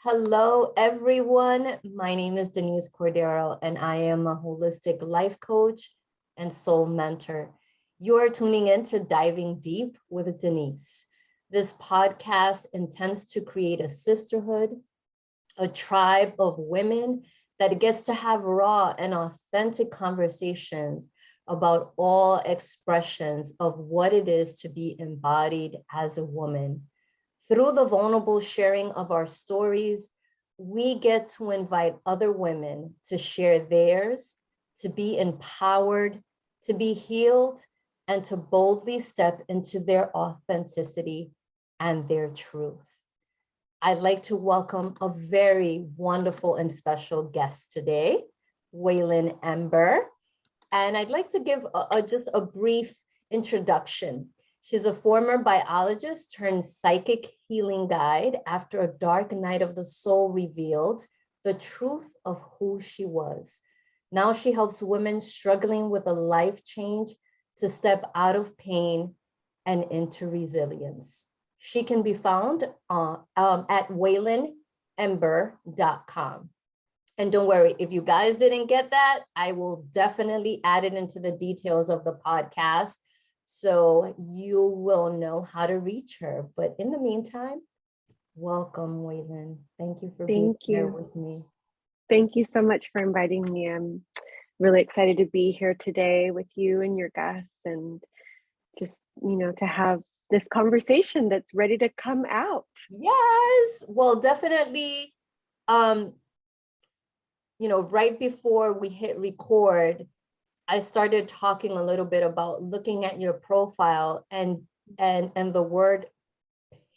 Hello, everyone. My name is Denise Cordero, and I am a holistic life coach and soul mentor. You are tuning in to Diving Deep with Denise. This podcast intends to create a sisterhood, a tribe of women that gets to have raw and authentic conversations about all expressions of what it is to be embodied as a woman. Through the vulnerable sharing of our stories, we get to invite other women to share theirs, to be empowered, to be healed, and to boldly step into their authenticity and their truth. I'd like to welcome a very wonderful and special guest today, Weylyn Ember. And I'd like to give just a brief introduction. She's a former biologist turned psychic healing guide after a dark night of the soul revealed the truth of who she was. Now she helps women struggling with a life change to step out of pain and into resilience. She can be found at weylynember.com. And don't worry, if you guys didn't get that, I will definitely add it into the details of the podcast, so you will know how to reach her. But in the meantime, welcome, Weylyn. Thank you for being here with me. Thank you so much for inviting me. I'm really excited to be here today with you and your guests, and just, to have this conversation that's ready to come out. Yes, well, definitely, right before we hit record, I started talking a little bit about looking at your profile, and the word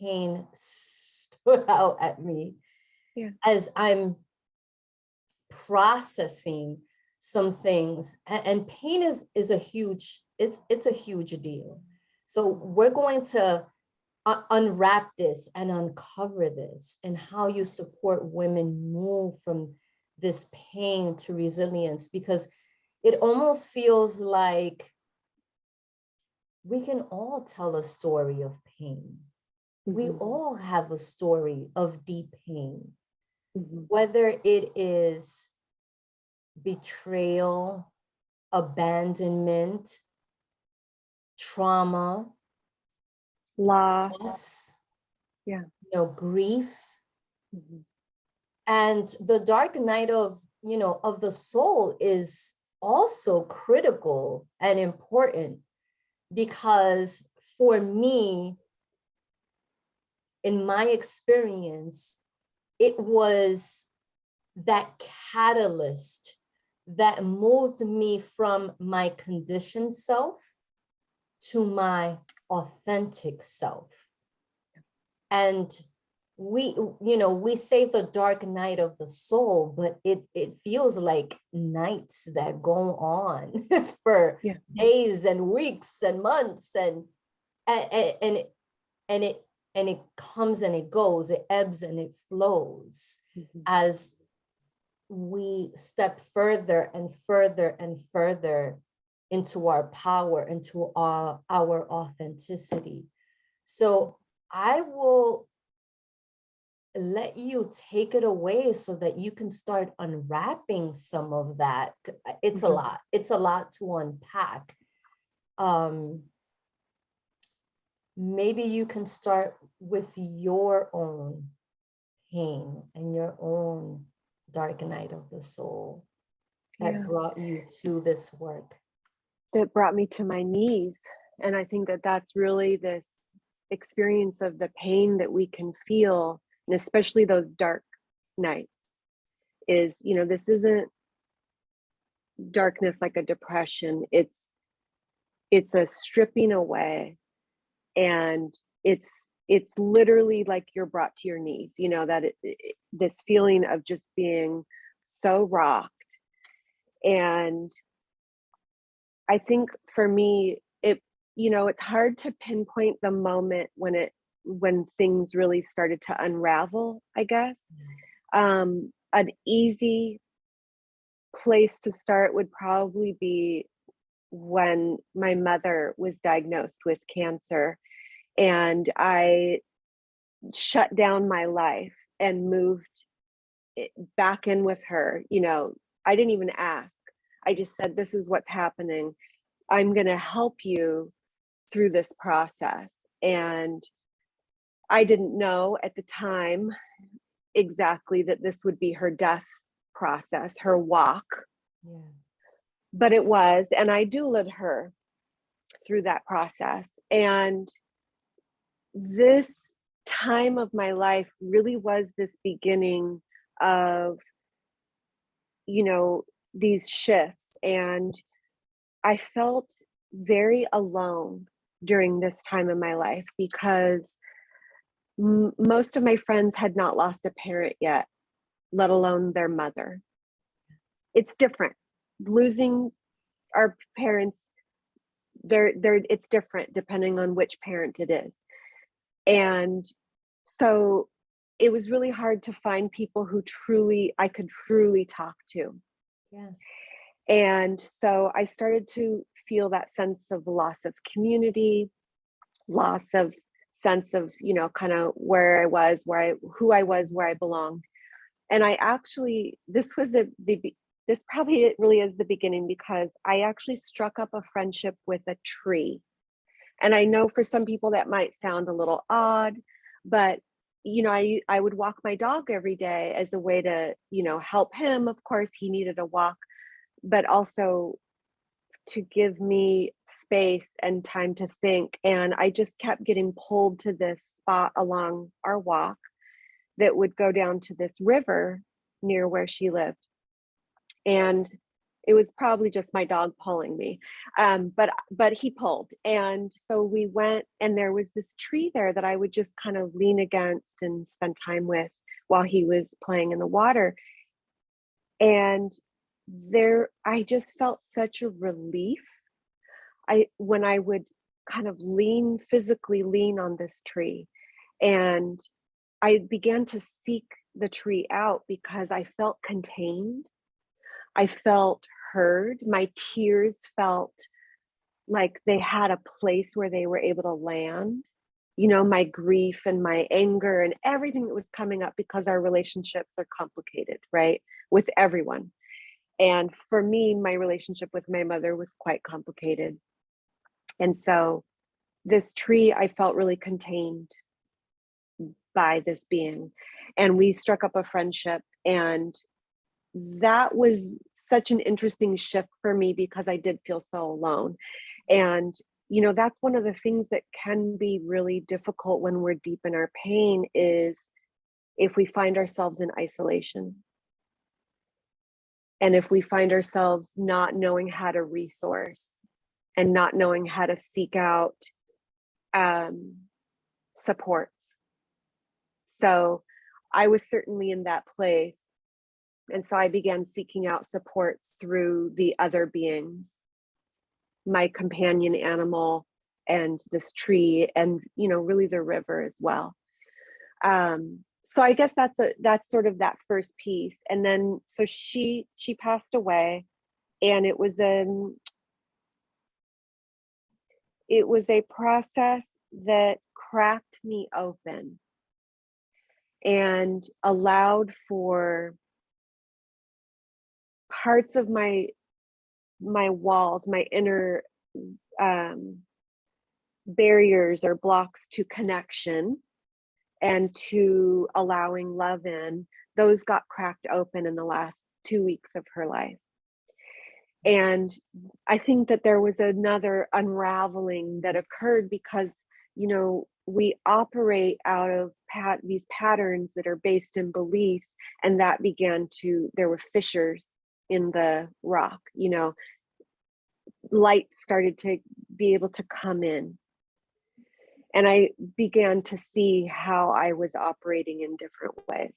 pain stood out at me. Yeah. As I'm processing some things, and pain is a huge, it's a huge deal. So we're going to unwrap this and uncover this, and how you support women move from this pain to resilience, because it almost feels like we can all tell a story of pain. Mm-hmm. We all have a story of deep pain, mm-hmm. Whether it is betrayal, abandonment, trauma, loss, grief. Mm-hmm. And the dark night of the soul is also critical and important, because for me, in my experience, it was that catalyst that moved me from my conditioned self to my authentic self. And we say the dark night of the soul, but it feels like nights that go on for days and weeks and months, and it comes and it goes, it ebbs and it flows, mm-hmm. as we step further and further and further into our power, into our authenticity. So I will let you take it away so that you can start unwrapping some of that. It's mm-hmm. It's a lot to unpack. Maybe you can start with your own pain and your own dark night of the soul that brought you to this work. That brought me to my knees. And I think that that's really this experience of the pain that we can feel, and especially those dark nights, is, this isn't darkness like a depression. It's a stripping away, and it's literally like you're brought to your knees, that this feeling of just being so rocked. And I think for me, it's hard to pinpoint the moment when things really started to unravel, I guess. An easy place to start would probably be when my mother was diagnosed with cancer, and I shut down my life and moved back in with her. You know, I didn't even ask. I just said, this is what's happening. I'm going to help you through this process. And I didn't know at the time exactly that this would be her death process, her walk. Yeah. But it was, and I doulaed her through that process. And this time of my life really was this beginning of, you know, these shifts. And I felt very alone during this time in my life because most of my friends had not lost a parent yet, let alone their mother. It's different. Losing our parents, it's different depending on which parent it is. And so it was really hard to find people who I could truly talk to. Yeah. And so I started to feel that sense of loss of community, loss of sense of, you know, kind of where I was, who I was, where I belonged. And I actually, this probably it really is the beginning, because I actually struck up a friendship with a tree. And I know for some people that might sound a little odd, but you know, I would walk my dog every day as a way to, you know, help him. Of course, he needed a walk, but also to give me space and time to think. And I just kept getting pulled to this spot along our walk that would go down to this river near where she lived. And it was probably just my dog pulling me. But he pulled. And so we went, and there was this tree there that I would just kind of lean against and spend time with while he was playing in the water. And I just felt such a relief. When I would kind of physically lean on this tree, and I began to seek the tree out because I felt contained. I felt heard. My tears felt like they had a place where they were able to land. You know, my grief and my anger and everything that was coming up, because our relationships are complicated, right? With everyone. And for me, my relationship with my mother was quite complicated. And so this tree, I felt really contained by this being. And we struck up a friendship. And that was such an interesting shift for me, because I did feel so alone. And, you know, that's one of the things that can be really difficult when we're deep in our pain, is if we find ourselves in isolation. And if we find ourselves not knowing how to resource and not knowing how to seek out supports. So I was certainly in that place. And so I began seeking out supports through the other beings, my companion animal and this tree, and, you know, really the river as well. So I guess that's sort of that first piece. And then, so she passed away, and it was a process that cracked me open and allowed for parts of my walls, my inner barriers or blocks to connection and to allowing love in. Those got cracked open in the last 2 weeks of her life. And I think that there was another unraveling that occurred because, you know, we operate out of these patterns that are based in beliefs, and that there were fissures in the rock, you know, light started to be able to come in. And I began to see how I was operating in different ways.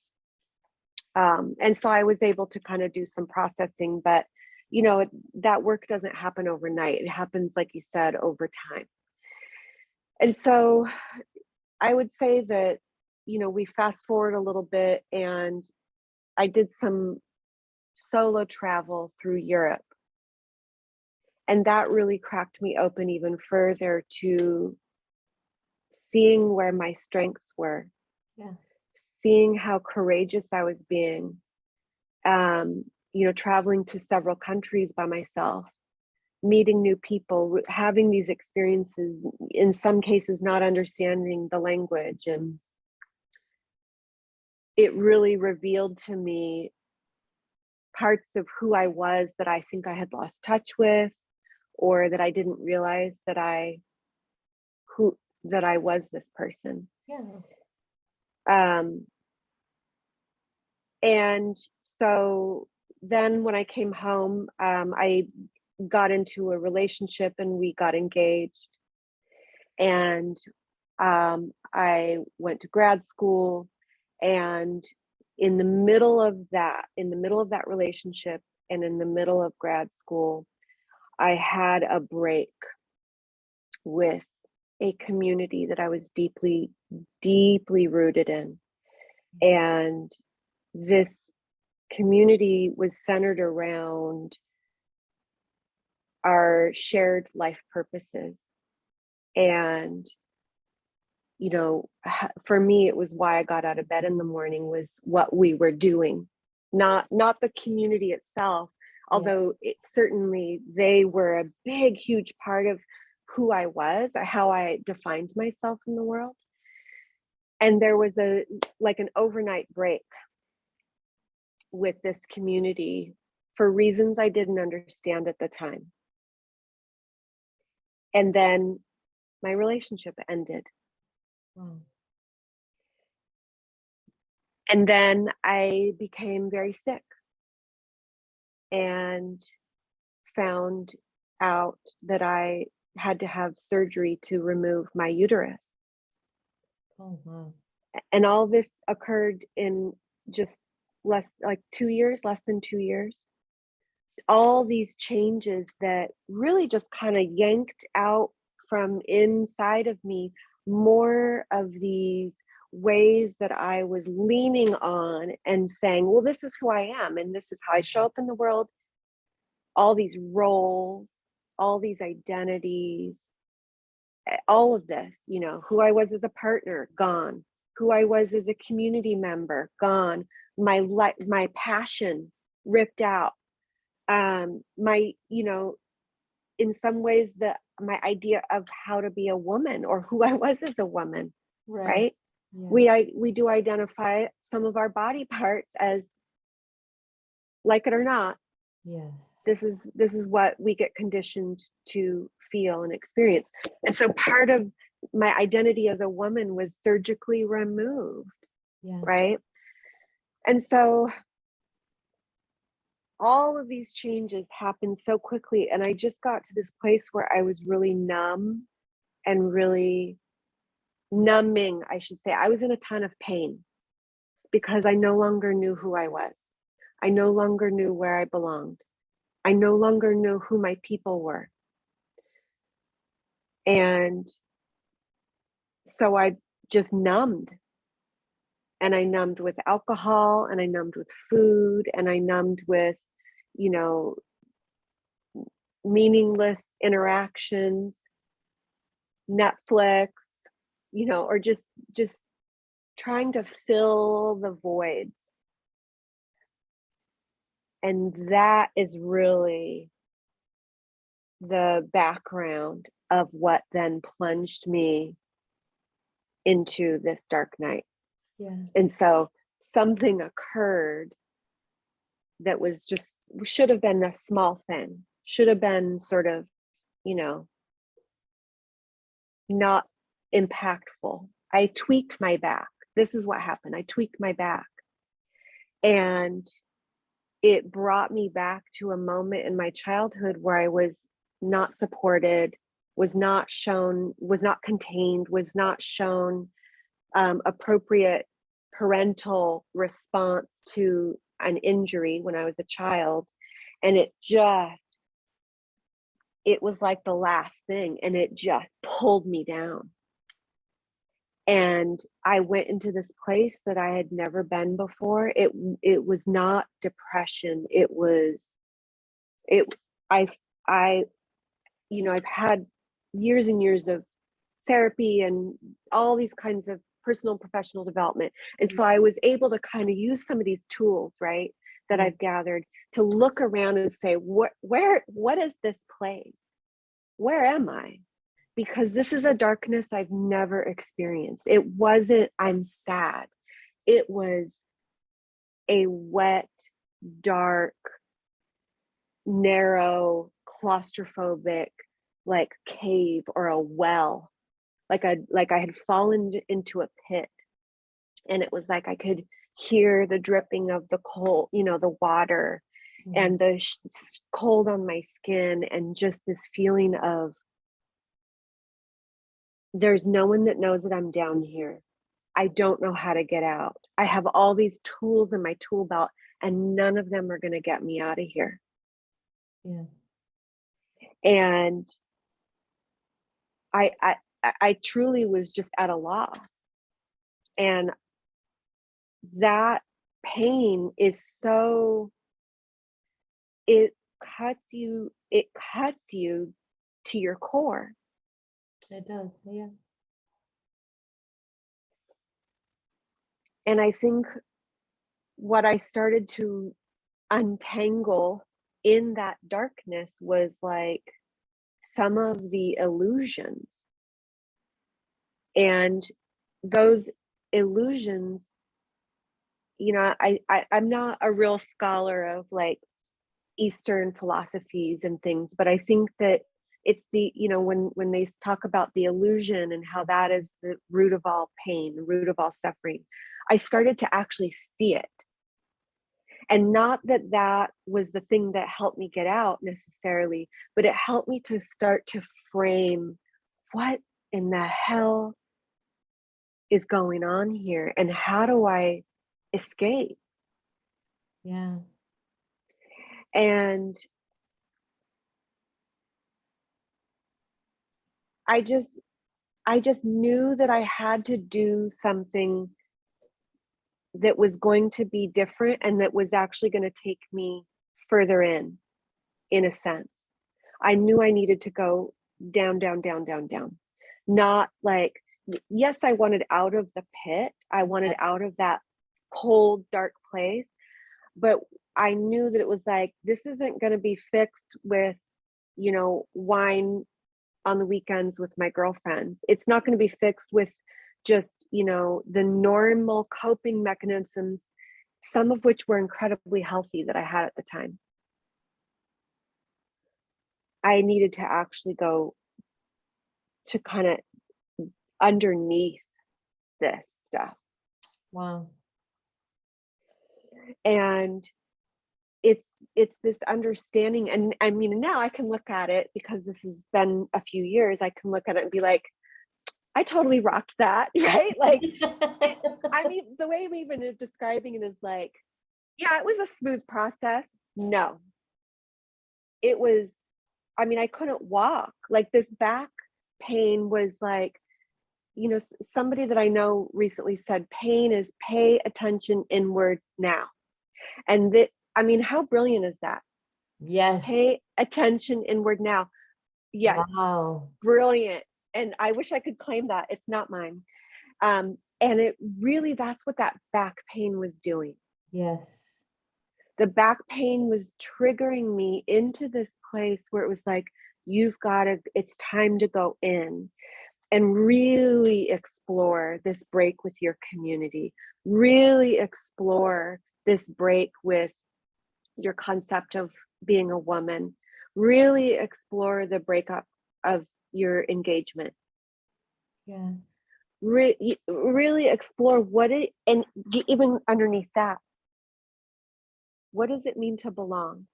And so I was able to kind of do some processing, but, you know, that work doesn't happen overnight. It happens, like you said, over time. And so I would say that, you know, we fast forward a little bit, and I did some solo travel through Europe. And that really cracked me open even further to seeing where my strengths were. Yeah. seeing how courageous I was being, traveling to several countries by myself, meeting new people, having these experiences, in some cases not understanding the language. And it really revealed to me parts of who I was that I think I had lost touch with, or that I didn't realize that I was this person. Yeah. And so then when I came home, I got into a relationship and we got engaged. And I went to grad school, and in the middle of that relationship and in the middle of grad school, I had a break with a community that I was deeply, deeply rooted in. And this community was centered around our shared life purposes. And, for me, it was why I got out of bed in the morning, was what we were doing, not the community itself, although certainly they were a big, huge part of who I was, how I defined myself in the world. And there was an overnight break with this community for reasons I didn't understand at the time. And then my relationship ended. Wow. And then I became very sick and found out that I had to have surgery to remove my uterus. Oh, wow. And all this occurred in just less than 2 years. All these changes that really just kind of yanked out from inside of me more of these ways that I was leaning on and saying, well, this is who I am, and this is how I show up in the world. All these roles, all these identities, all of this, who I was as a partner, gone. Who I was as a community member, gone. My passion ripped out. In some ways, my idea of how to be a woman, or who I was as a woman, right? Yeah. We do identify some of our body parts as, like it or not, Yes. this is what we get conditioned to feel and experience. And so part of my identity as a woman was surgically removed. Yeah. Right? And so all of these changes happened so quickly, and I just got to this place where I was really numb and really numbing, I should say. I was in a ton of pain because I no longer knew who I was. I no longer knew where I belonged. I no longer knew who my people were. And so I just numbed. And I numbed with alcohol, and I numbed with food, and I numbed with, meaningless interactions, Netflix, or just trying to fill the voids. And that is really the background of what then plunged me into this dark night. Yeah. And so something occurred that was just, should have been a small thing, should have been sort of, not impactful. I tweaked my back. This is what happened. I tweaked my back. And it brought me back to a moment in my childhood where I was not supported, was not shown, was not contained, was not shown appropriate parental response to an injury when I was a child. And it was like the last thing, and it just pulled me down. And I went into this place that I had never been before. It was not depression. I've had years and years of therapy and all these kinds of personal and professional development. And so I was able to kind of use some of these tools, right, that I've gathered to look around and say, what is this place? Where am I? Because this is a darkness I've never experienced. It wasn't, I'm sad. It was a wet, dark, narrow, claustrophobic, like cave or a well. Like I had fallen into a pit, and it was like I could hear the dripping of the cold, the water, and the cold on my skin, and just this feeling of there's no one that knows that I'm down here. I don't know how to get out. I have all these tools in my tool belt, and none of them are going to get me out of here. Yeah. And I truly was just at a loss. And that pain is so, it cuts you to your core. It does, yeah. And I think what I started to untangle in that darkness was like some of the illusions. And those illusions, I'm not a real scholar of like Eastern philosophies and things, but I think that it's the, when they talk about the illusion and how that is the root of all pain, the root of all suffering, I started to actually see it. And not that that was the thing that helped me get out necessarily, but it helped me to start to frame what in the hell is going on here, and how do I escape? Yeah. And I just knew that I had to do something that was going to be different, and that was actually going to take me further in a sense. I knew I needed to go down, down, down, down, down. Not like, yes, I wanted out of the pit. I wanted out of that cold, dark place. But I knew that it was like, this isn't going to be fixed with, wine on the weekends with my girlfriends. It's not going to be fixed with just, the normal coping mechanisms, some of which were incredibly healthy that I had at the time. I needed to actually go to kind of underneath this stuff. Wow. And it's this understanding. And I mean, now I can look at it, because this has been a few years, I can look at it and be like, I totally rocked that, right? Like, I mean, the way I'm even describing it is like, yeah, it was a smooth process. No, it was, I mean, I couldn't walk. Like, this back pain was like, somebody that I know recently said, pain is pay attention inward now. And that, I mean, how brilliant is that? Yes. Pay attention inward now. Yes. Wow. Brilliant. And I wish I could claim that. It's not mine. And it really, that's what that back pain was doing. Yes. The back pain was triggering me into this place where it was like, it's time to go in and really explore this break with your community, really explore this break with your concept of being a woman, really explore the breakup of your engagement. Yeah. Really explore and even underneath that, what does it mean to belong?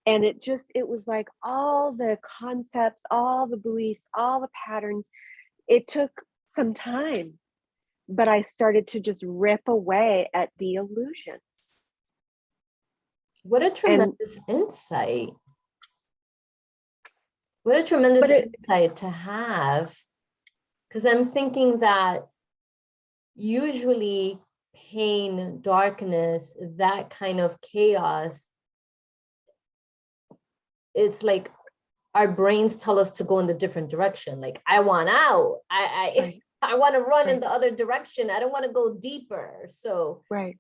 And it was like all the concepts, all the beliefs, all the patterns. It took some time, but I started to just rip away at the illusions. What a tremendous insight. What a tremendous insight to have. Because I'm thinking that usually pain, darkness, that kind of chaos, it's like our brains tell us to go in the different direction. Like, I want out. Right. I want to run in Right. the other direction. I don't want to go deeper. So Right.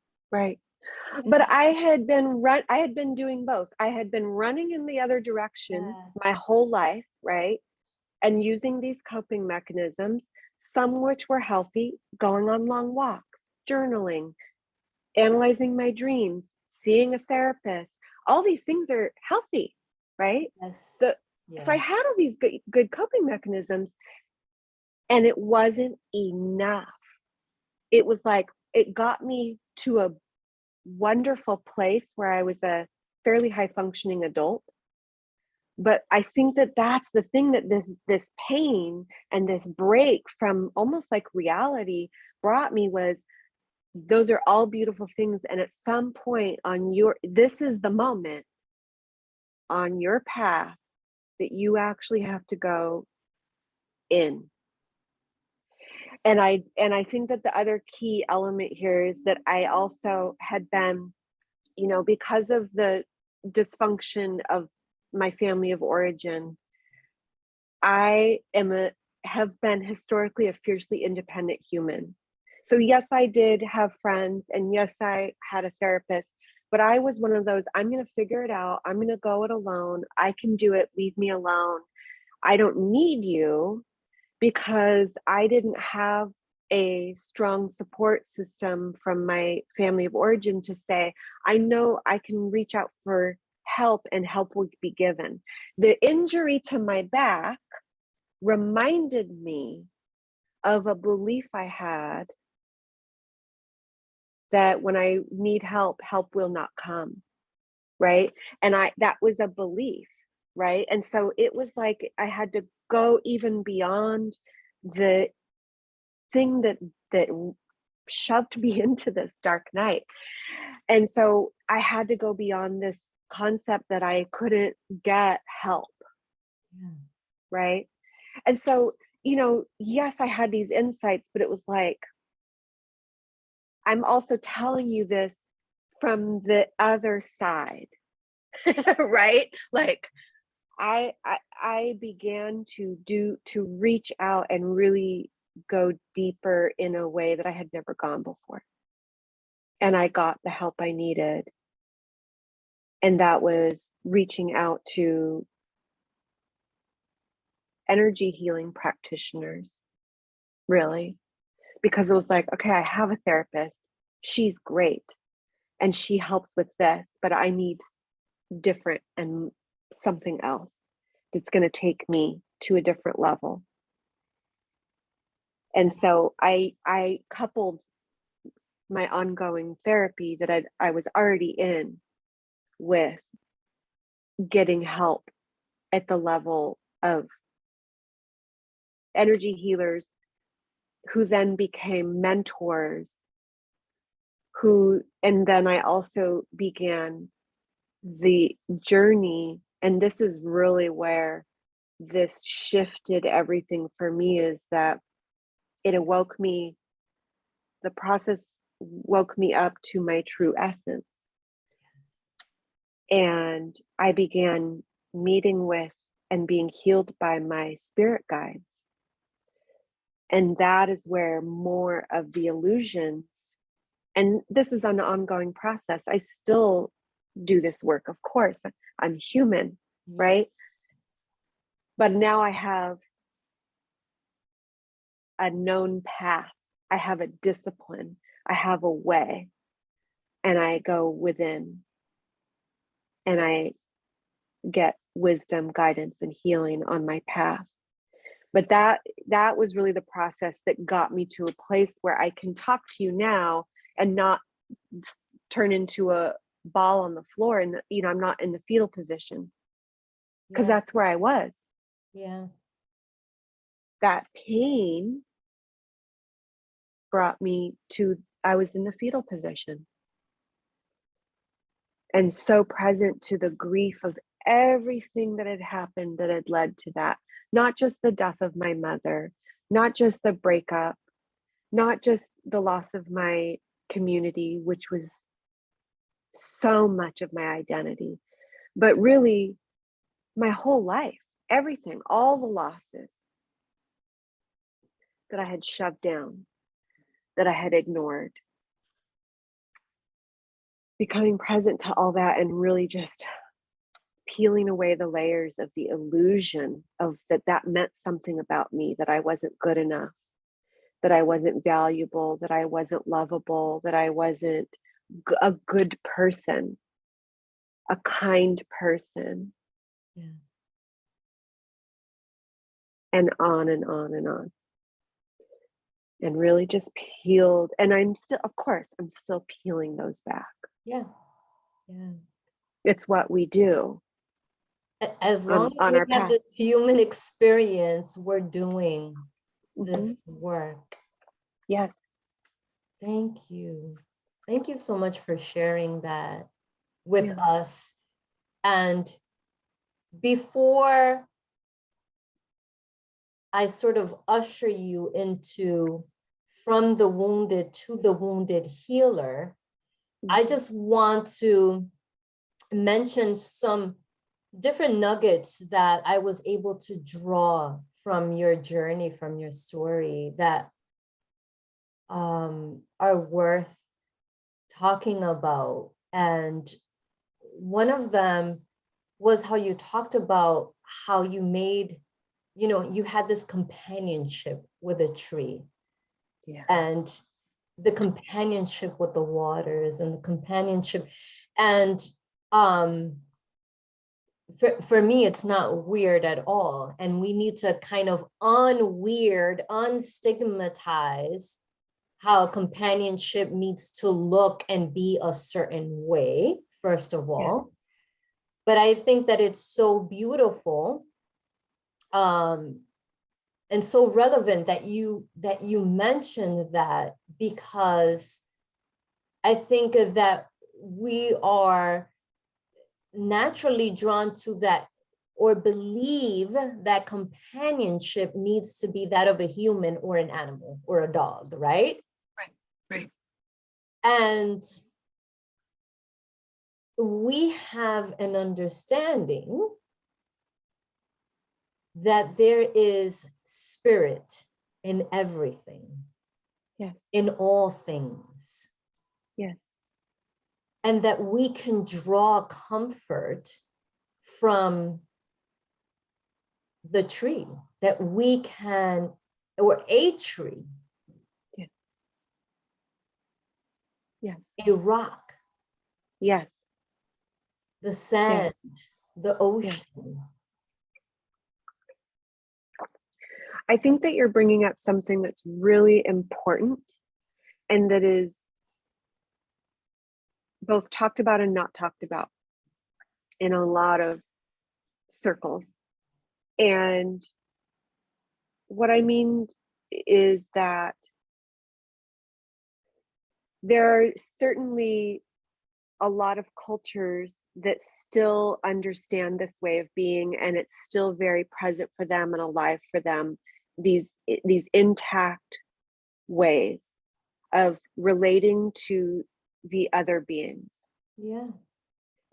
But I had been doing both. I had been running in the other direction my whole life, right? And using these coping mechanisms, some which were healthy, going on long walks, journaling, analyzing my dreams, seeing a therapist. All these things are healthy, right? yes. So I had all these good coping mechanisms, and it wasn't enough. It was like, it got me to a wonderful place where I was a fairly high functioning adult. But I think that that's the thing, that this pain and this break from almost like reality brought me, was those are all beautiful things. And at some point this is the moment on your path that you actually have to go in. And I think that the other key element here is that I also had been, because of the dysfunction of my family of origin, have been historically a fiercely independent human. So yes, I did have friends, and yes, I had a therapist, but I was one of those, I'm going to figure it out. I'm going to go it alone. I can do it. Leave me alone. I don't need you, because I didn't have a strong support system from my family of origin to say, I know I can reach out for help and help will be given. The injury to my back reminded me of a belief I had that when I need help, help will not come, right? And that was a belief, right? And so it was like I had to go even beyond the thing that shoved me into this dark night. And so I had to go beyond this concept that I couldn't get help, right? And so, yes, I had these insights, but it was like, I'm also telling you this from the other side, right? Like I began to reach out and really go deeper in a way that I had never gone before. And I got the help I needed. And that was reaching out to energy healing practitioners, really, because it was like, okay, I have a therapist. She's great. And she helps with this, but I need different and something else that's going to take me to a different level. And so I coupled my ongoing therapy that I was already in with getting help at the level of energy healers who then became mentors, and then I also began the journey. And this is really where this shifted everything for me, is that the process woke me up to my true essence. And I began meeting with and being healed by my spirit guides. And that is where more of the illusions, and this is an ongoing process. I still do this work, of course. I'm human, right? But now I have a known path. I have a discipline. I have a way. And I go within and I get wisdom, guidance, and healing on my path. But that was really the process that got me to a place where I can talk to you now and not turn into a ball on the floor, and I'm not in the fetal position, because that's where I was. Yeah. That pain brought me to, I was in the fetal position, and so present to the grief of everything that had happened that had led to that. Not just the death of my mother, not just the breakup, not just the loss of my community, which was so much of my identity, but really my whole life. everything, all the losses that I had shoved down, that I had ignored. Becoming present to all that and really just peeling away the layers of the illusion of that meant something about me, that I wasn't good enough, that I wasn't valuable, that I wasn't lovable, that I wasn't a good person, a kind person. Yeah. And on and on and on. And really just peeled. And I'm still, of course, I'm still peeling those back. Yeah. Yeah. It's what we do. As long as on we our have path. this human experience, we're doing this Mm-hmm. work. Yes. Thank you. Thank you so much for sharing that with us. And before I sort of usher you into from the wounded to the wounded healer, I just want to mention some different nuggets that I was able to draw from your journey, from your story, that are worth talking about. And one of them was how you talked about how you made, you had this companionship with a tree. Yeah. And the companionship with the waters and the companionship. And for me, it's not weird at all. And we need to kind of unweird, unstigmatize how companionship needs to look and be a certain way, first of all. But I think that it's so beautiful and so relevant that you mentioned that, because I think that we are naturally drawn to that, or believe that companionship needs to be that of a human or an animal or a dog, right? Right. And we have an understanding that there is spirit in everything. Yes. In all things. Yes. And that we can draw comfort from the tree, that we can, or a tree, Yes. a rock, Yes. the sand, the ocean. Yes. I think that you're bringing up something that's really important, and that is both talked about and not talked about in a lot of circles. And what I mean is that there are certainly a lot of cultures that still understand this way of being, and it's still very present for them and alive for them, these intact ways of relating to the other beings. Yeah.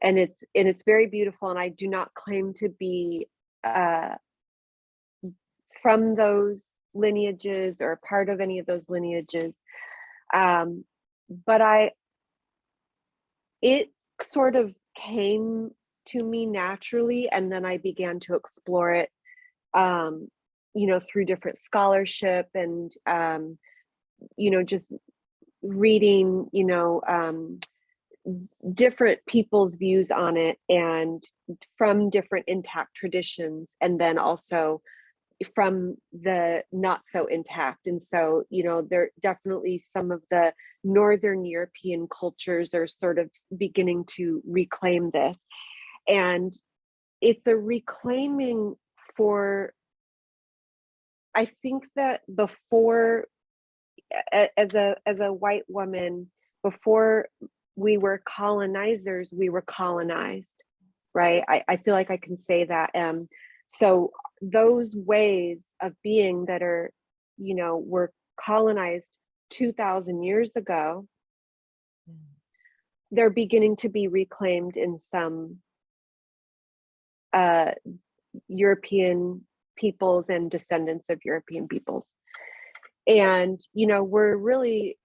And it's very beautiful, and I do not claim to be from those lineages or part of any of those lineages, but it sort of came to me naturally, and then I began to explore it through different scholarship and just reading different people's views on it, and from different intact traditions, and then also from the not so intact. And so there definitely some of the Northern European cultures are sort of beginning to reclaim this, and it's a reclaiming for, I think that before, as a white woman, before we were colonizers, we were colonized, right? I feel like I can say that. So those ways of being that are, were colonized 2,000 years ago, they're beginning to be reclaimed in some European peoples and descendants of European peoples. And, you know, we're really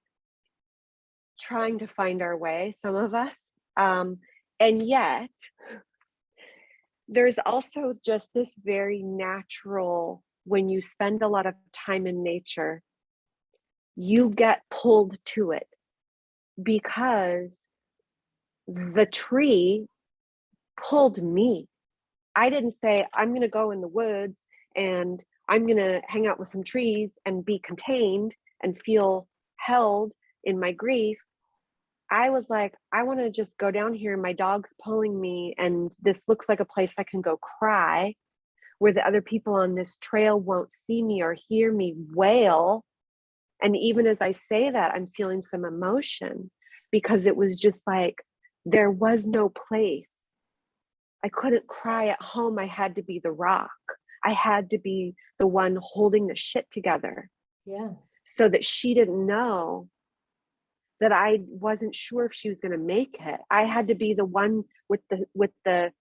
trying to find our way, some of us. And yet, there's also just this very natural, when you spend a lot of time in nature, you get pulled to it because the tree pulled me. I didn't say, I'm going to go in the woods and I'm going to hang out with some trees and be contained and feel held in my grief. I was like, I want to just go down here. My dog's pulling me, and this looks like a place I can go cry, where the other people on this trail won't see me or hear me wail. And even as I say that, I'm feeling some emotion, because it was just like, there was no place. I couldn't cry at home. I had to be the rock. I had to be the one holding the shit together. Yeah. So that she didn't know that I wasn't sure if she was going to make it. I had to be the one with the,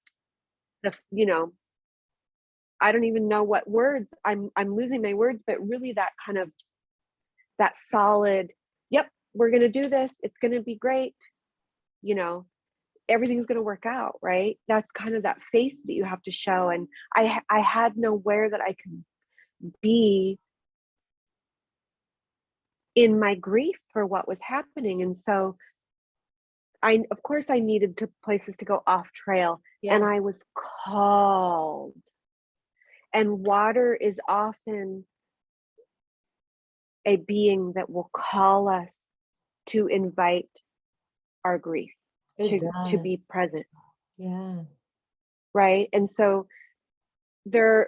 you know, I don't even know what words, I'm losing my words, but really that kind of, that solid, yep, we're going to do this. It's going to be great. You know, everything's going to work out, right? That's kind of that face that you have to show. And I had nowhere that I could be in my grief for what was happening. And so of course I needed places to go off trail. Yeah. And I was called. And water is often a being that will call us to invite our grief, to be present. Yeah. Right. And so there's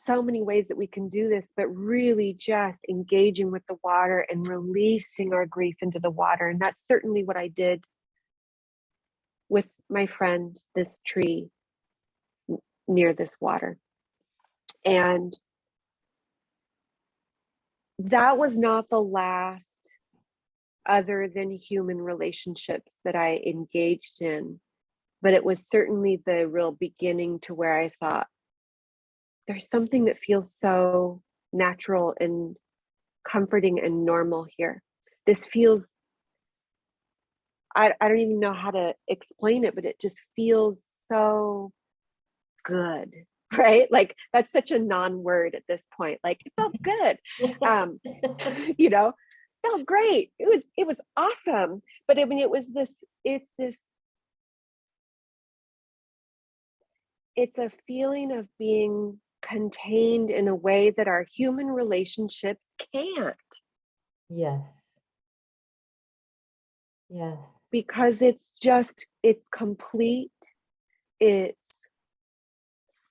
so many ways that we can do this, but really just engaging with the water and releasing our grief into the water. And that's certainly what I did with my friend, this tree near this water. And that was not the last other than human relationships that I engaged in, but it was certainly the real beginning to where I thought, there's something that feels so natural and comforting and normal here. This feels, I don't even know how to explain it, but it just feels so good, right? Like that's such a non-word at this point. Like it felt good. You know, felt great. It was awesome. But I mean, it's a feeling of being contained in a way that our human relationships can't. Yes. Yes. Because it's complete, it's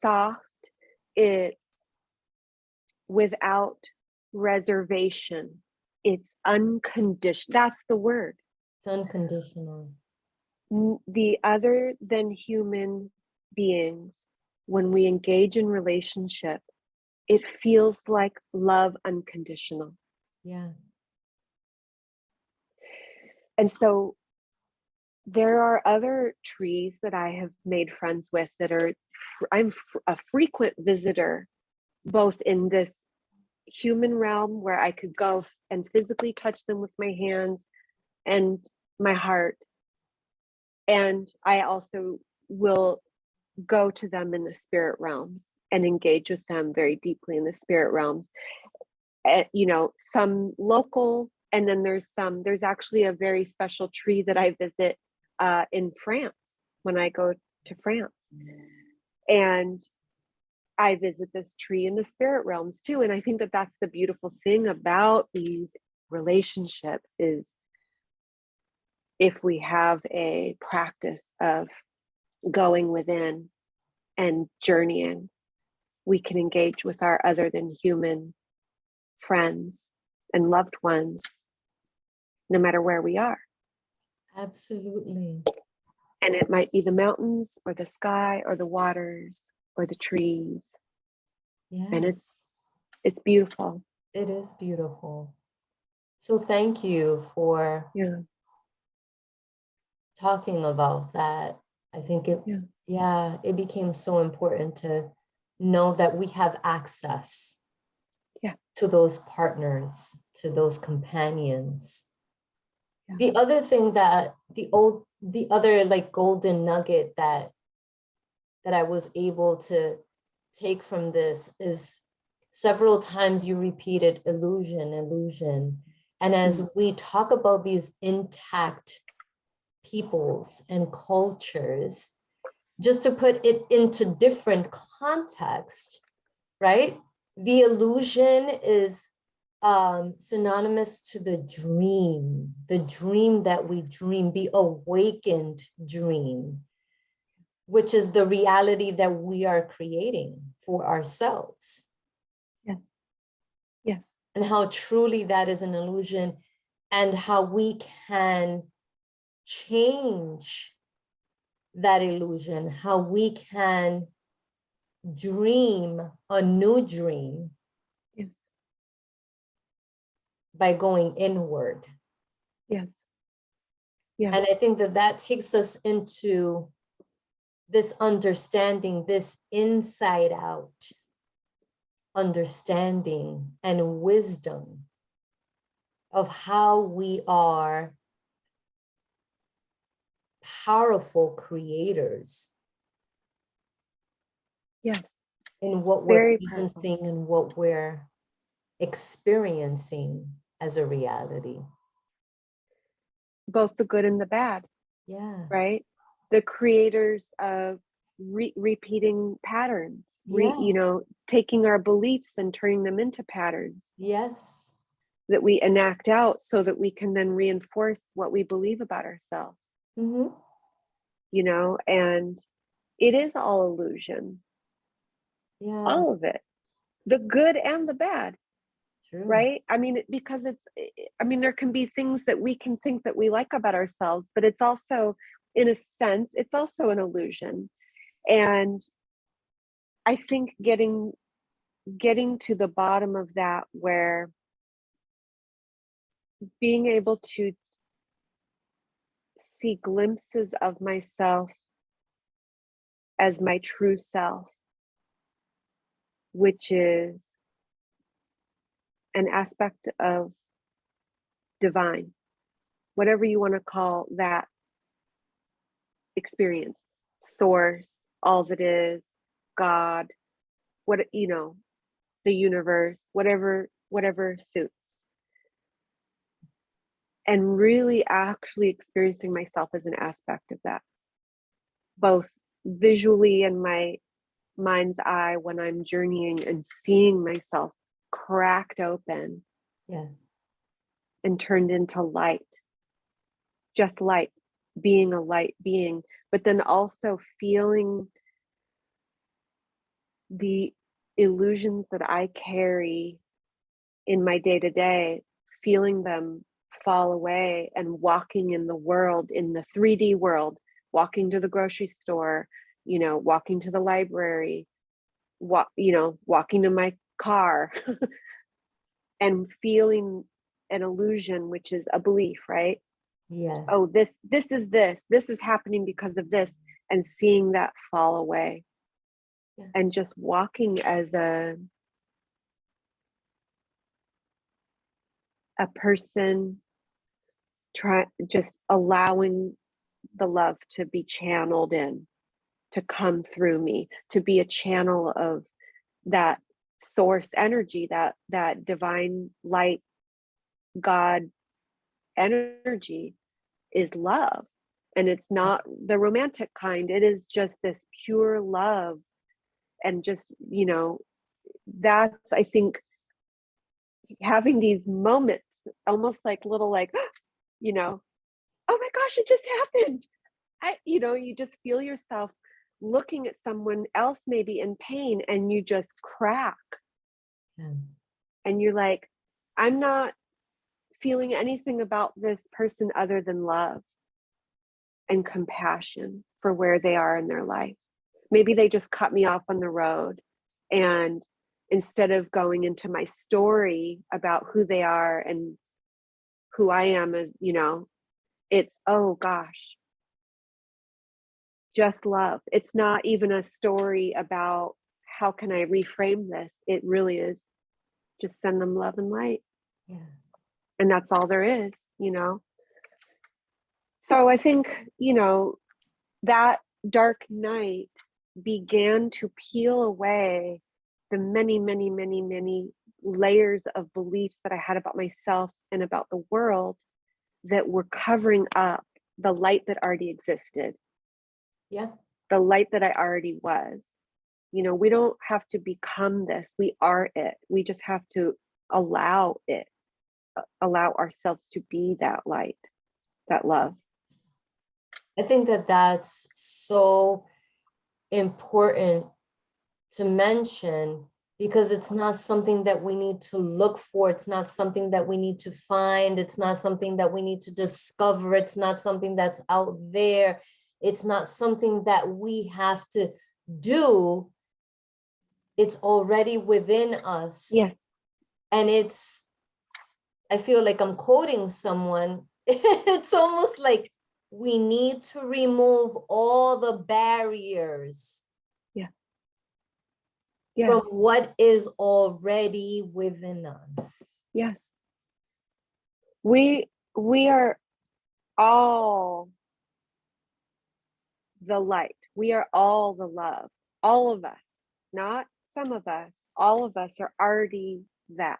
soft, it's without reservation, it's unconditional. That's the word. It's unconditional. The other than human beings, when we engage in relationship, it feels like love unconditional. Yeah. And so there are other trees that I have made friends with that I'm a frequent visitor, both in this human realm where I could go and physically touch them with my hands and my heart. And I also will go to them in the spirit realms and engage with them very deeply in the spirit realms. You know, some local, and then there's actually a very special tree that I visit in France when I go to France. And I visit this tree in the spirit realms too. And I think that that's the beautiful thing about these relationships is if we have a practice of going within and journeying, we can engage with our other than human friends and loved ones, no matter where we are. Absolutely. And it might be the mountains or the sky or the waters or the trees. Yeah. And it's beautiful. It is beautiful. So thank you for talking about that. I think it, Yeah. yeah, it became so important to know that we have access Yeah. to those partners, to those companions. Yeah. The other thing that the other like golden nugget that I was able to take from this is several times you repeated illusion, illusion. And as we talk about these intact peoples and cultures, just to put it into different context, right? The illusion is synonymous to the dream that we dream, the awakened dream, which is the reality that we are creating for ourselves. Yeah. Yes. And how truly that is an illusion, and how we can change that illusion, how we can dream a new dream Yes. by going inward. Yes. Yeah. And I think that that takes us into this understanding, this inside out understanding and wisdom of how we are powerful creators Yes. in what we're Very powerful. presencing and what we're experiencing as a reality. Both the good and the bad, Yeah. right? The creators of repeating patterns, Yeah. taking our beliefs and turning them into patterns Yes. that we enact out so that we can then reinforce what we believe about ourselves, Mm-hmm. and it is all illusion, Yeah. all of it, the good and the bad. True. Right? I mean, because there can be things that we can think that we like about ourselves, but it's also, in a sense, it's also an illusion. And I think getting to the bottom of that, where being able to see glimpses of myself as my true self, which is an aspect of divine, whatever you want to call that experience, source, all that is, God, the universe, whatever suits. And really actually experiencing myself as an aspect of that, both visually in my mind's eye when I'm journeying and seeing myself cracked open. Yeah. And turned into light, just light, being a light being, but then also feeling the illusions that I carry in my day-to-day, feeling them fall away, and walking in the world, in the 3D world, walking to the grocery store, walking to the library, walking to my car and feeling an illusion, which is a belief, right? Yes. Oh, this is happening because of this, and seeing that fall away. Yeah. And just walking as a person, just allowing the love to be channeled in, to come through me, to be a channel of that source energy, that divine light, God energy is love. And it's not the romantic kind, it is just this pure love. And just, that's, I think, having these moments, almost like little, like, oh my gosh, it just happened. You just feel yourself looking at someone else maybe in pain, and you just crack. Yeah. And you're like, I'm not feeling anything about this person other than love and compassion for where they are in their life. Maybe they just cut me off on the road, and instead of going into my story about who they are and who I am, as it's, oh gosh, just love. It's not even a story about how can I reframe this. It really is just send them love and light. Yeah. And that's all there is, you know? So I think, you know, that dark night began to peel away the many, many, many, many layers of beliefs that I had about myself and about the world that were covering up the light that already existed. Yeah. The light that I already was. You know, we don't have to become this. We are it. We just have to allow it, allow ourselves to be that light, that love. I think that that's so important to mention, because it's not something that we need to look for. It's not something that we need to find. It's not something that we need to discover. It's not something that's out there. It's not something that we have to do. It's already within us. Yes. And it's, I feel like I'm quoting someone. It's almost like we need to remove all the barriers. Yeah. Yes. From what is already within us. Yes. We are all the light. We are all the love. All of us, not some of us. All of us are already that.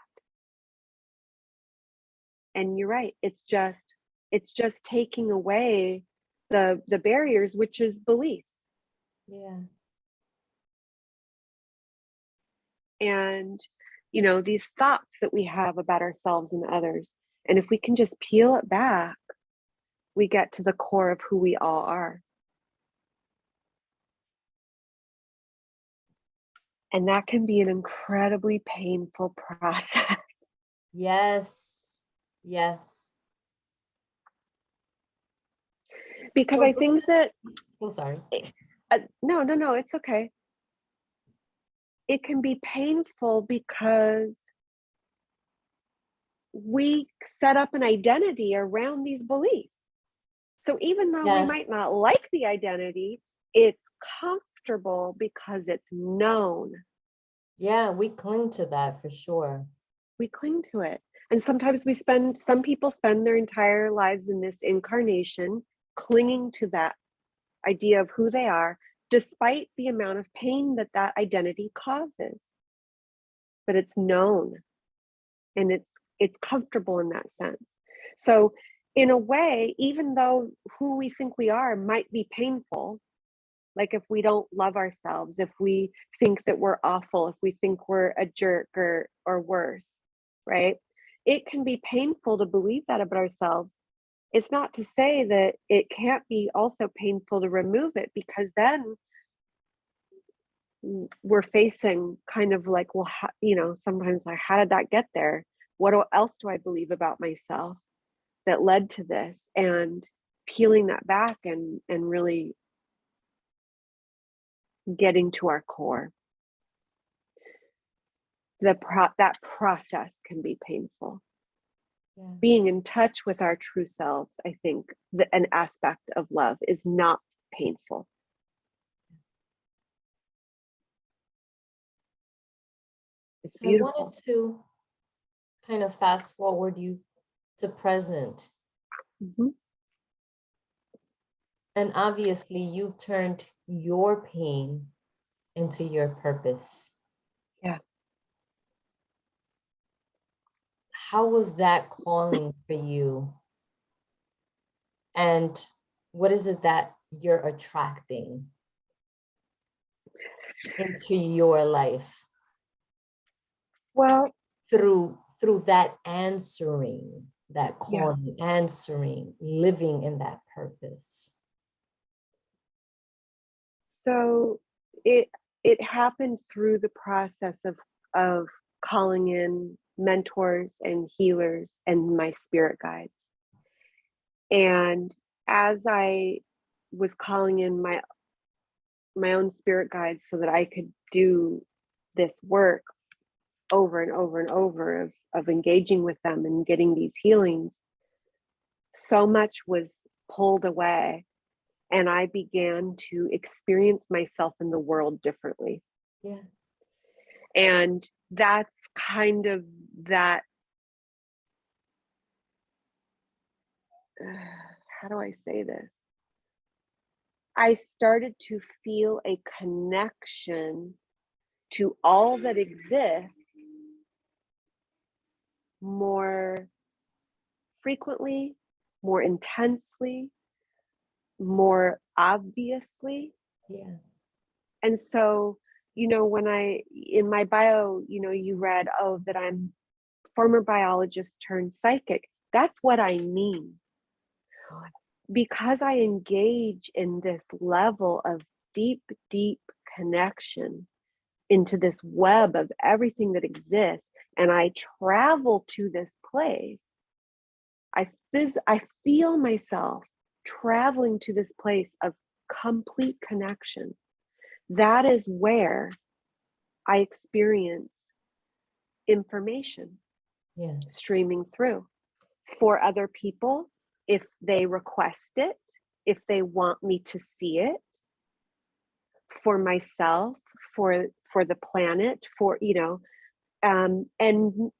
And you're right. It's just taking away the barriers, which is beliefs. Yeah. And, you know, these thoughts that we have about ourselves and others. And if we can just peel it back, we get to the core of who we all are. And that can be an incredibly painful process. Yes. Yes. Because So I think that, so sorry. no, it's okay. It can be painful because we set up an identity around these beliefs. So even though we might not like the identity, it's comfortable because it's known. Yeah, we cling to that for sure. We cling to it. And sometimes some people spend their entire lives in this incarnation clinging to that idea of who they are, despite the amount of pain that that identity causes. But it's known and it's comfortable in that sense. So in a way, even though who we think we are might be painful, like if we don't love ourselves, if we think that we're awful, if we think we're a jerk or worse, right? It can be painful to believe that about ourselves. It's not to say that it can't be also painful to remove it, because then we're facing kind of like, well, you know, sometimes like, how did that get there? What else do I believe about myself that led to this? And peeling that back and really getting to our core. That process can be painful. Yeah. Being in touch with our true selves, I think an aspect of love is not painful. It's beautiful. I wanted to kind of fast forward you to present. Mm-hmm. And obviously you've turned your pain into your purpose. Yeah. How was that calling for you? And what is it that you're attracting into your life? Well, through that answering, that calling, yeah. Answering, living in that purpose. So it happened through the process of calling in mentors and healers and my spirit guides. And as I was calling in my own spirit guides so that I could do this work over and over and over of engaging with them and getting these healings, so much was pulled away and I began to experience myself in the world differently. Yeah. And that's kind of that, how do I say this? I started to feel a connection to all that exists more frequently, more intensely, more obviously. Yeah. And so, when in my bio, you read, oh, that I'm former biologist turned psychic. That's what I mean. Because I engage in this level of deep, deep connection into this web of everything that exists, and I travel to this place, I feel myself traveling to this place of complete connection. That is where I experience information streaming through for other people, if they request it, if they want me to see it, for myself, for the planet, for and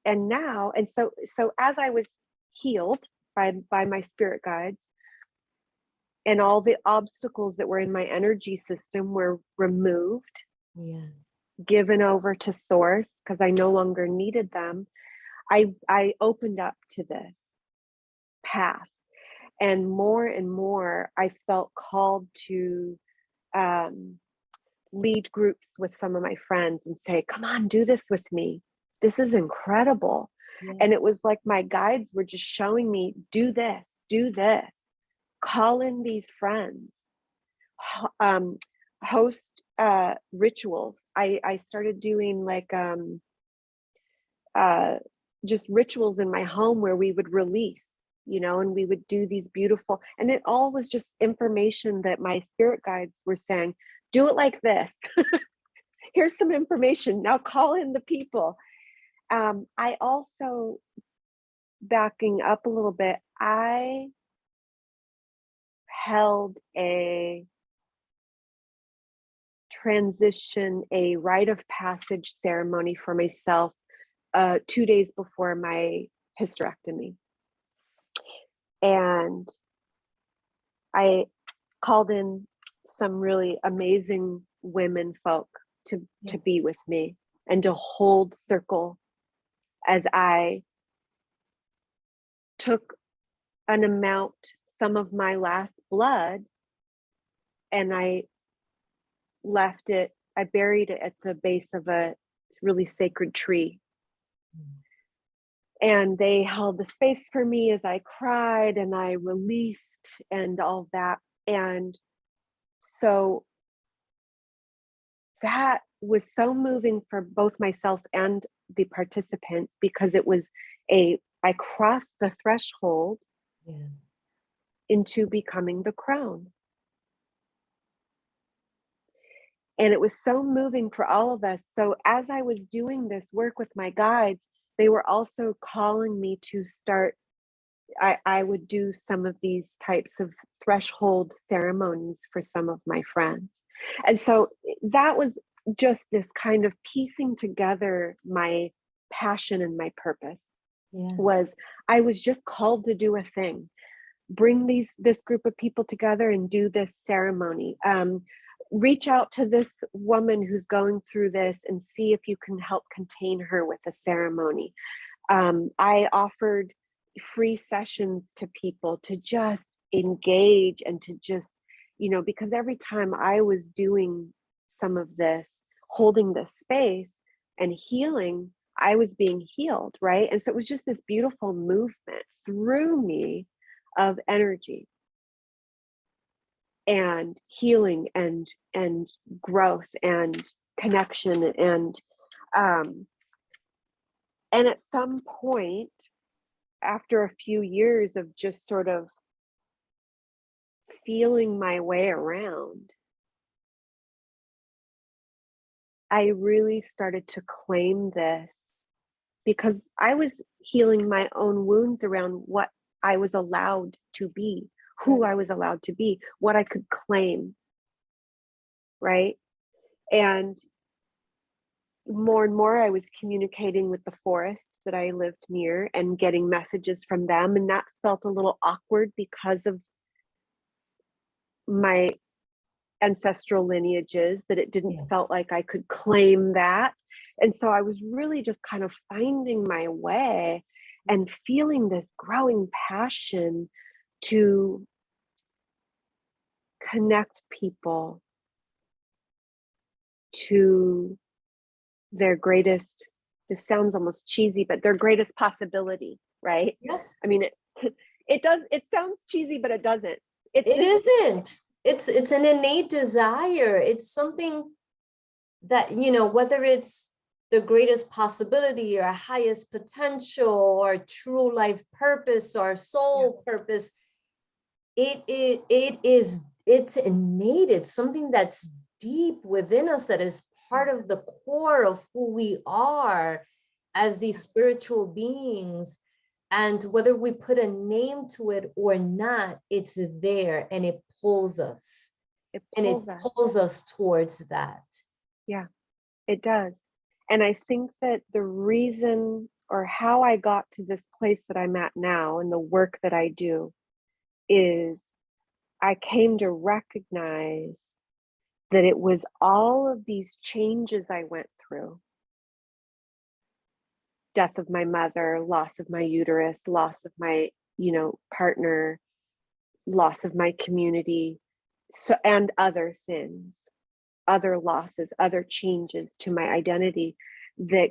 now, and so as I was healed by my spirit guides, and all the obstacles that were in my energy system were removed, given over to source, because I no longer needed them, I opened up to this path. And more I felt called to lead groups with some of my friends and say, come on, do this with me. This is incredible. And it was like my guides were just showing me, do this, call in these friends, host rituals. I started doing like just rituals in my home where we would release, and we would do these beautiful, and it all was just information that my spirit guides were saying, do it like this. Here's some information. Now call in the people. I also, backing up a little bit, I held a transition, a rite of passage ceremony for myself 2 days before my hysterectomy. And I called in some really amazing women folk to be with me and to hold circle as I took some of my last blood, and I buried it at the base of a really sacred tree. And they held the space for me as I cried and I released and all that. And so that was so moving for both myself and the participants, because it was I crossed the threshold into becoming the crown. And it was so moving for all of us. So as I was doing this work with my guides, they were also calling me to start, I would do some of these types of threshold ceremonies for some of my friends. And so that was just this kind of piecing together my passion and my purpose. Was I was just called to do a thing, bring this group of people together and do this ceremony. Reach out to this woman who's going through this and see if you can help contain her with a ceremony. I offered free sessions to people to just engage and to just, because every time I was doing some of this, holding this space and healing, I was being healed, right? And so it was just this beautiful movement through me of energy and healing and growth and connection. And at some point, after a few years of just sort of feeling my way around, I really started to claim this, because I was healing my own wounds around what I was allowed to be, who I was allowed to be, what I could claim, right? And more, I was communicating with the forest that I lived near and getting messages from them. And that felt a little awkward because of my ancestral lineages, that it didn't felt like I could claim that. And so I was really just kind of finding my way and feeling this growing passion to connect people to their greatest, this sounds almost cheesy, but their greatest possibility, right? Yeah. I mean, it sounds cheesy, but it doesn't. It isn't. It's an innate desire. It's something that, you know, whether it's the greatest possibility or highest potential or true life purpose or soul purpose, it's innate. It's something that's deep within us, that is part of the core of who we are as these spiritual beings. And whether we put a name to it or not, it's there and it pulls us. It pulls us towards that. Yeah, it does. And I think that the reason, or how I got to this place that I'm at now and the work that I do, is I came to recognize that it was all of these changes I went through. Death of my mother, loss of my uterus, loss of my, partner, loss of my community, so, and other things, other losses, other changes to my identity that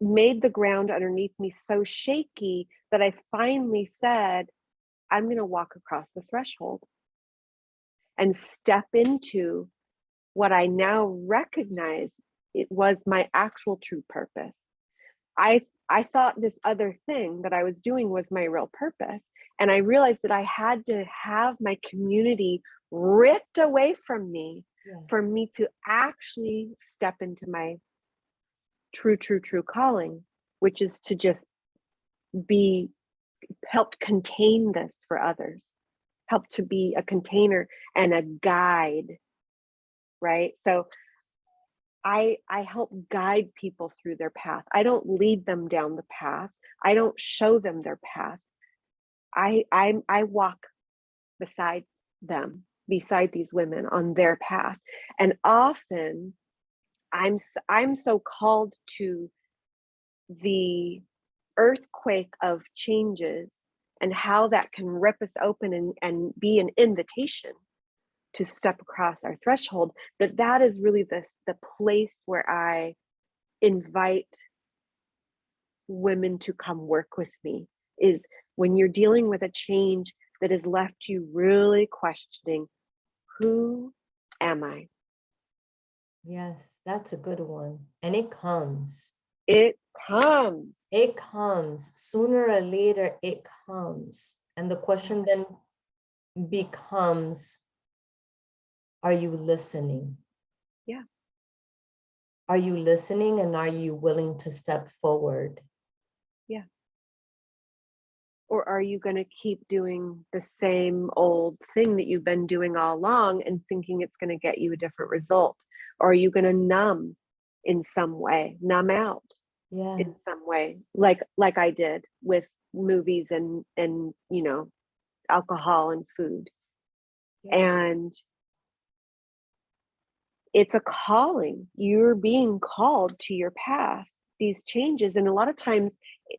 made the ground underneath me so shaky that I finally said, I'm going to walk across the threshold and step into what I now recognize it was my actual true purpose. I thought this other thing that I was doing was my real purpose. And I realized that I had to have my community ripped away from me for me to actually step into my true calling, which is to just help contain this for others, help to be a container and a guide, right? So I help guide people through their path. I don't lead them down the path. I don't show them their path. I walk beside them, beside these women on their path. And often I'm so called to the earthquake of changes and how that can rip us open and be an invitation to step across our threshold, that is really the place where I invite women to come work with me, is when you're dealing with a change that has left you really questioning, who am I? Yes, that's a good one. And it comes. It comes. It comes. Sooner or later, it comes. And the question then becomes, are you listening? Yeah. Are you listening, and are you willing to step forward? Yeah. Or are you going to keep doing the same old thing that you've been doing all along and thinking it's going to get you a different result? Or are you going to numb in some way, numb out in some way, like I did with movies and alcohol and food? And it's a calling. You're being called to your path, these changes. And a lot of times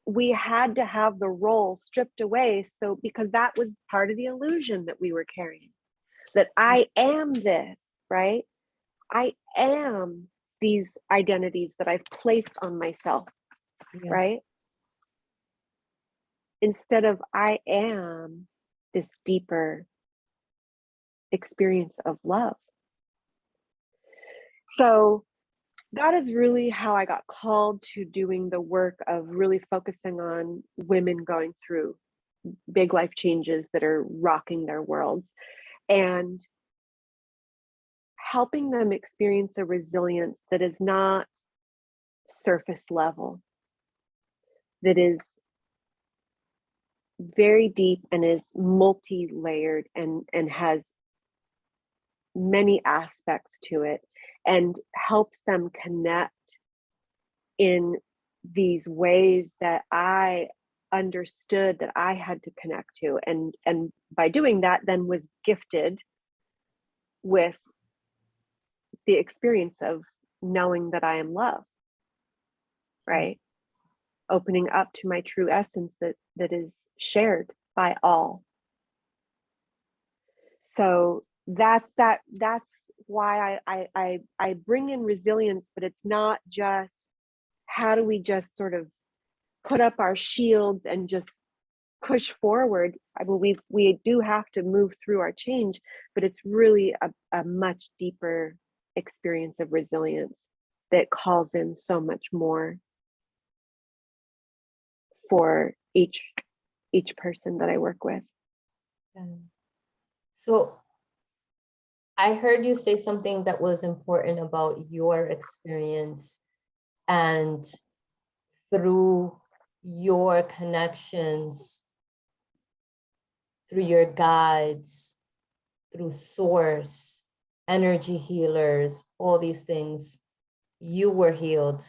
we had to have the role stripped away. So, because that was part of the illusion that we were carrying, that I am this, right? I am these identities that I've placed on myself, right? Instead of I am this deeper experience of love. So that is really how I got called to doing the work of really focusing on women going through big life changes that are rocking their worlds and helping them experience a resilience that is not surface level, that is very deep and is multi-layered and has many aspects to it, and helps them connect in these ways that I understood that I had to connect to, and by doing that then was gifted with the experience of knowing that I am love, right? Opening up to my true essence that is shared by all. So that's why I bring in resilience, but it's not just how do we just sort of put up our shields and just push forward. I mean, we do have to move through our change, but it's really a much deeper experience of resilience that calls in so much more for each person that I work with. So I heard you say something that was important about your experience, and through your connections, through your guides, through source, energy healers, all these things, you were healed.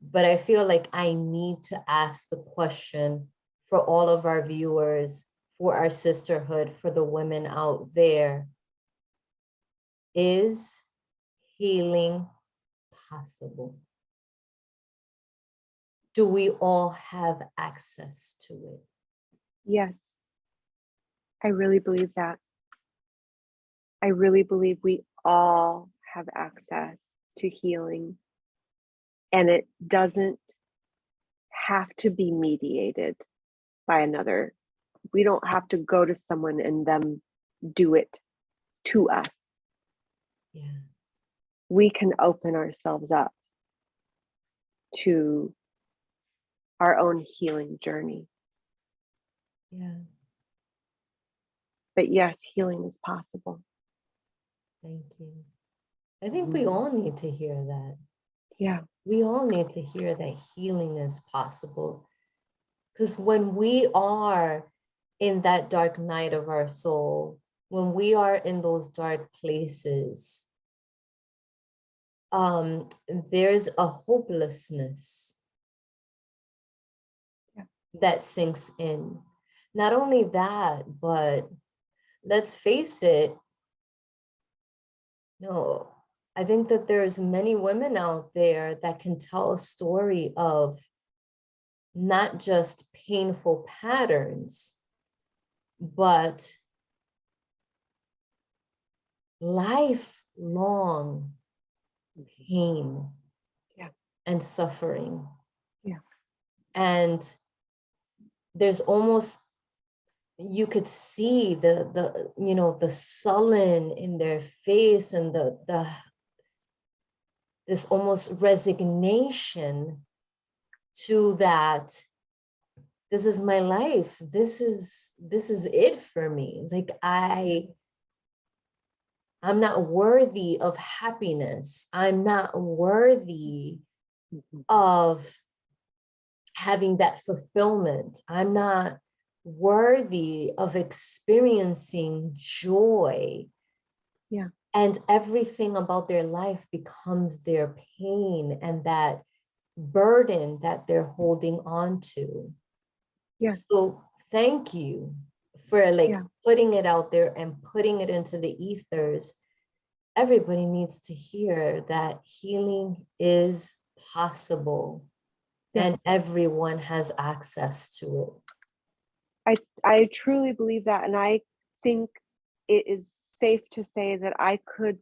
But I feel like I need to ask the question for all of our viewers, for our sisterhood, for the women out there. Is healing possible? Do we all have access to it? Yes, I really believe that. I really believe we all have access to healing, and it doesn't have to be mediated by another. We don't have to go to someone and them do it to us. Yeah. We can open ourselves up to our own healing journey. Yeah. But yes, healing is possible. Thank you. I think we all need to hear that. Yeah. We all need to hear that healing is possible. Because when we are in that dark night of our soul, when we are in those dark places, there's a hopelessness that sinks in. Not only that, but let's face it, no, I think that there's many women out there that can tell a story of not just painful patterns, but lifelong pain and suffering. Yeah. And there's almost, you could see the sullen in their face, and this almost resignation to that. This is my life. This is it for me. Like I'm not worthy of happiness. I'm not worthy of having that fulfillment. I'm not worthy of experiencing joy. Yeah. And everything about their life becomes their pain and that burden that they're holding on to. Yeah. So thank you for putting it out there and putting it into the ethers. Everybody needs to hear that healing is possible. Yes. And everyone has access to it. I truly believe that. And I think it is safe to say that I could,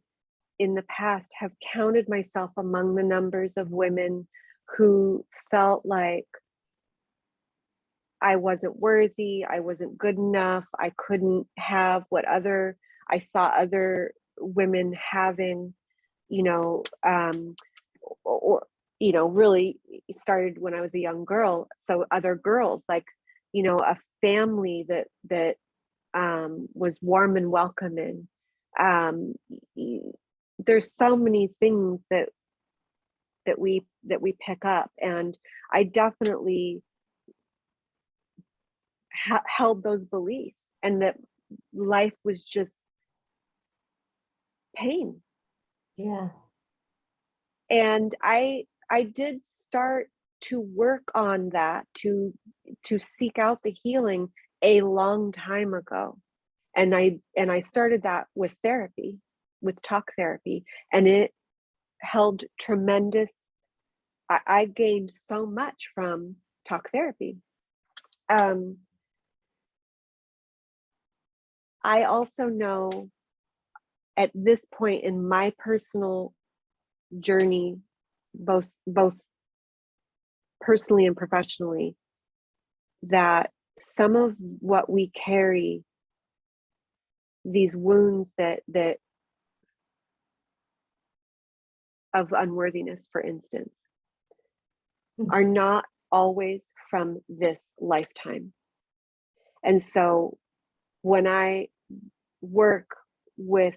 in the past, have counted myself among the numbers of women who felt like I wasn't worthy, I wasn't good enough, I couldn't have what I saw other women having, or really started when I was a young girl. So other girls, like, a family that was warm and welcoming. There's so many things that we pick up, and I definitely held those beliefs, and that life was just pain. Yeah. And I did start to work on that, to seek out the healing a long time ago. And I started that with therapy, with talk therapy, and it held tremendous. I gained so much from talk therapy. I also know at this point in my personal journey, both personally and professionally, that some of what we carry, these wounds that of unworthiness, for instance, are not always from this lifetime. And so when I work with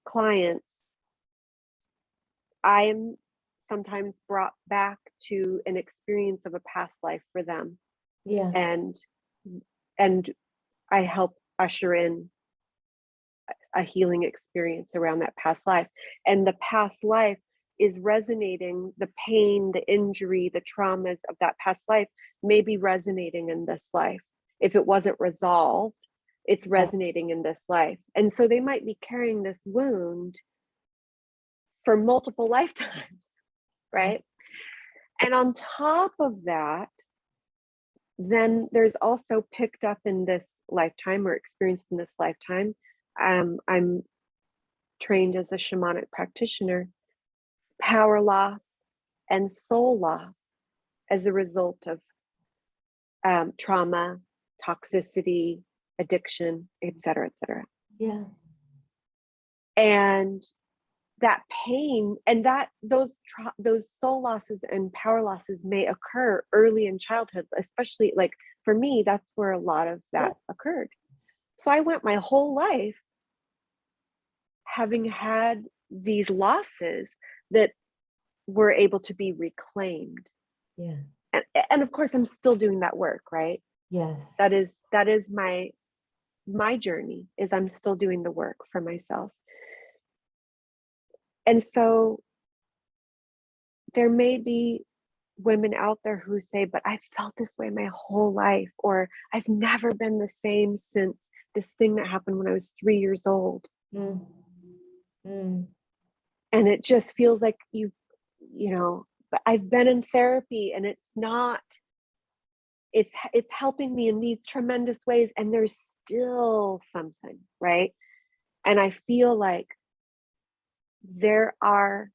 clients, I am sometimes brought back to an experience of a past life for them. Yeah. And I help usher in a healing experience around that past life. And the past life is resonating, the pain, the injury, the traumas of that past life may be resonating in this life. If it wasn't resolved, it's resonating in this life. And so they might be carrying this wound for multiple lifetimes, right? And on top of that, then there's also picked up in this lifetime or experienced in this lifetime. I'm trained as a shamanic practitioner, power loss and soul loss as a result of trauma, toxicity, addiction, et cetera, et cetera. Yeah. And that pain and those soul losses and power losses may occur early in childhood, especially like for me, that's where a lot of that occurred. So I went my whole life having had these losses that were able to be reclaimed. Yeah. And of course I'm still doing that work, right? Yes. That is my journey, is I'm still doing the work for myself. And so there may be women out there who say, but I've felt this way my whole life, or I've never been the same since this thing that happened when I was 3 years old. Mm. Mm. And it just feels like you know, but I've been in therapy and it's helping me in these tremendous ways, and there's still something, right? And I feel like there are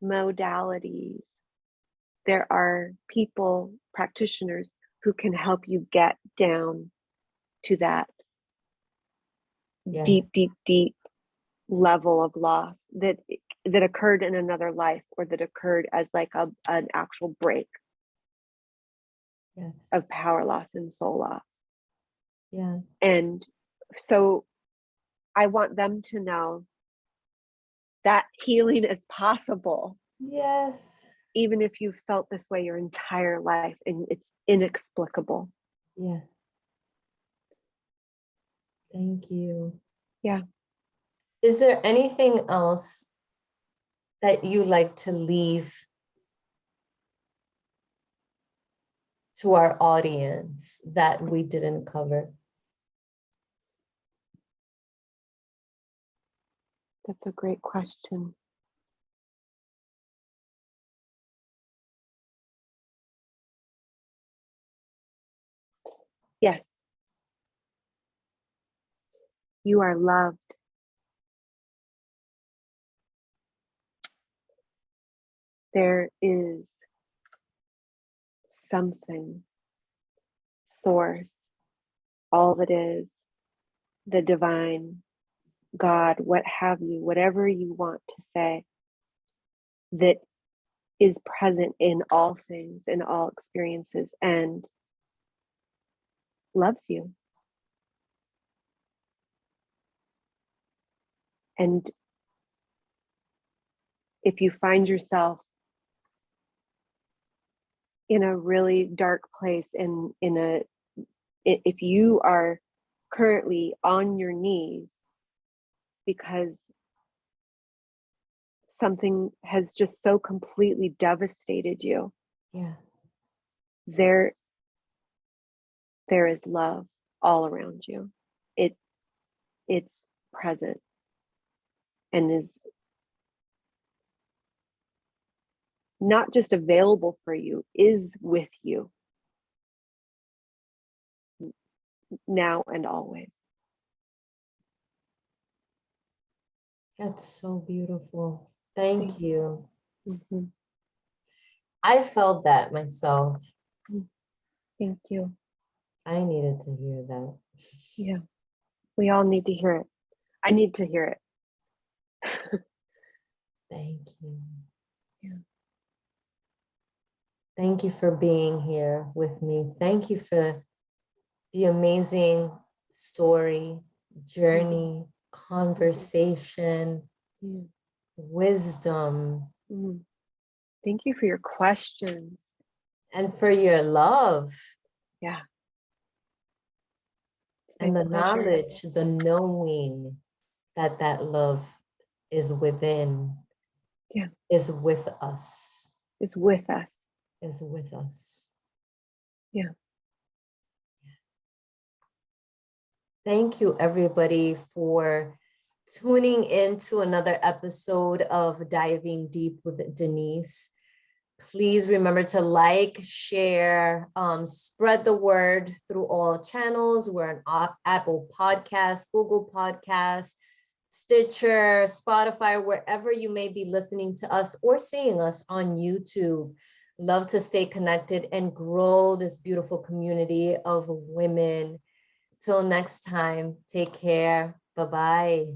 modalities, there are people, practitioners, who can help you get down to that deep level of loss that occurred in another life, or that occurred as like an actual break of power loss and soul loss. Yeah. And so I want them to know that healing is possible. Yes. Even if you've felt this way your entire life and it's inexplicable. Yeah. Thank you. Yeah. Is there anything else that you like to leave to our audience that we didn't cover? That's a great question. Yes. You are loved. There is something, source, all that is, the divine, God, what have you, whatever you want to say, that is present in all things, in all experiences, and loves you. And if you find yourself in a really dark place, in a if you are currently on your knees because something has just so completely devastated you, Yeah. there is love all around you. It's present and is not just available for you, is with you now and always. That's so beautiful. Thank you. Mm-hmm. I felt that myself. Thank you. I needed to hear that. Yeah, we all need to hear it. I need to hear it. Thank you. Yeah. Thank you for being here with me. Thank you for the amazing story, journey, conversation, wisdom. Thank you for your questions. And for your love. Yeah. And the pleasure. knowledge, the knowing that that love is within, is with us. Is with us. Is with us. Yeah. Thank you, everybody, for tuning in to another episode of Diving Deep with Denise. Please remember to like, share, spread the word through all channels. We're on Apple Podcasts, Google Podcasts, Stitcher, Spotify, wherever you may be listening to us or seeing us on YouTube. Love to stay connected and grow this beautiful community of women. Till next time, take care. Bye-bye.